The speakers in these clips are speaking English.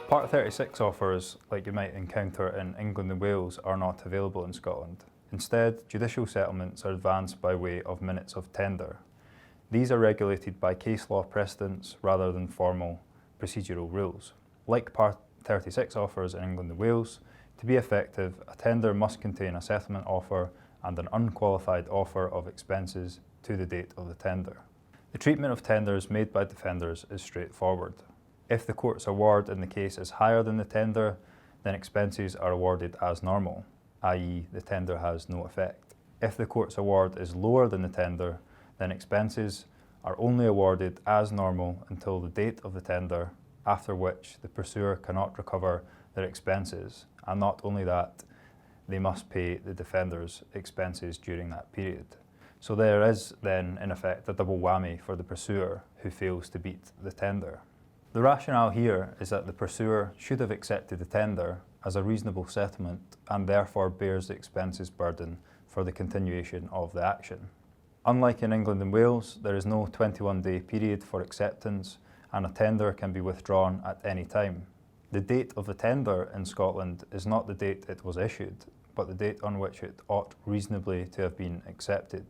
Part 36 offers, like you might encounter in England and Wales, are not available in Scotland. Instead, judicial settlements are advanced by way of minutes of tender. These are regulated by case law precedents rather than formal procedural rules. Like Part 36 offers in England and Wales, to be effective, a tender must contain a settlement offer and an unqualified offer of expenses to the date of the tender. The treatment of tenders made by defenders is straightforward. If the court's award in the case is higher than the tender, then expenses are awarded as normal, i.e. the tender has no effect. If the court's award is lower than the tender, then expenses are only awarded as normal until the date of the tender, after which the pursuer cannot recover their expenses, and not only that, they must pay the defender's expenses during that period. So there is then, in effect, a double whammy for the pursuer who fails to beat the tender. The rationale here is that the pursuer should have accepted the tender as a reasonable settlement and therefore bears the expenses burden for the continuation of the action. Unlike in England and Wales, there is no 21-day period for acceptance and a tender can be withdrawn at any time. The date of the tender in Scotland is not the date it was issued, but the date on which it ought reasonably to have been accepted,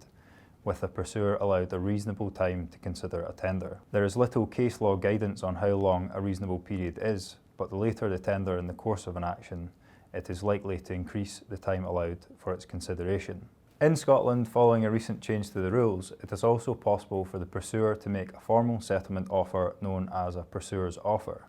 with the pursuer allowed a reasonable time to consider a tender. There is little case law guidance on how long a reasonable period is, but the later the tender in the course of an action, it is likely to increase the time allowed for its consideration. In Scotland, following a recent change to the rules, it is also possible for the pursuer to make a formal settlement offer known as a pursuer's offer.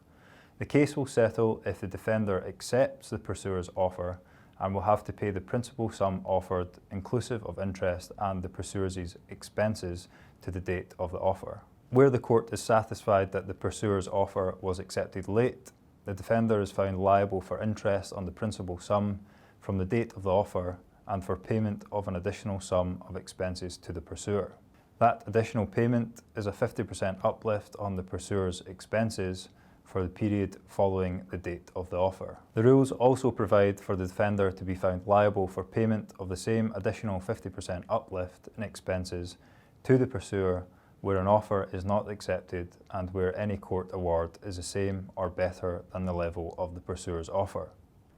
The case will settle if the defender accepts the pursuer's offer and will have to pay the principal sum offered inclusive of interest and the pursuer's expenses to the date of the offer. Where the court is satisfied that the pursuer's offer was accepted late, the defender is found liable for interest on the principal sum from the date of the offer and for payment of an additional sum of expenses to the pursuer. That additional payment is a 50% uplift on the pursuer's expenses for the period following the date of the offer. The rules also provide for the defender to be found liable for payment of the same additional 50% uplift in expenses to the pursuer where an offer is not accepted and where any court award is the same or better than the level of the pursuer's offer.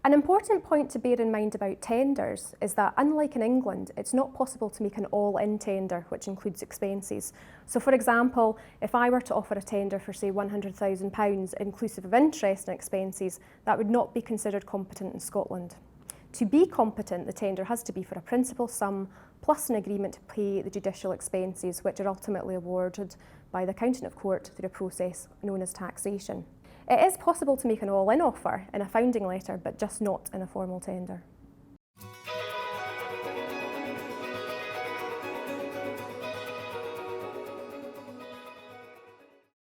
An important point to bear in mind about tenders is that, unlike in England, it's not possible to make an all-in tender which includes expenses. So for example, if I were to offer a tender for say £100,000 inclusive of interest and expenses, that would not be considered competent in Scotland. To be competent, the tender has to be for a principal sum plus an agreement to pay the judicial expenses which are ultimately awarded by the accountant of court through a process known as taxation. It is possible to make an all-in offer in a founding letter, but just not in a formal tender.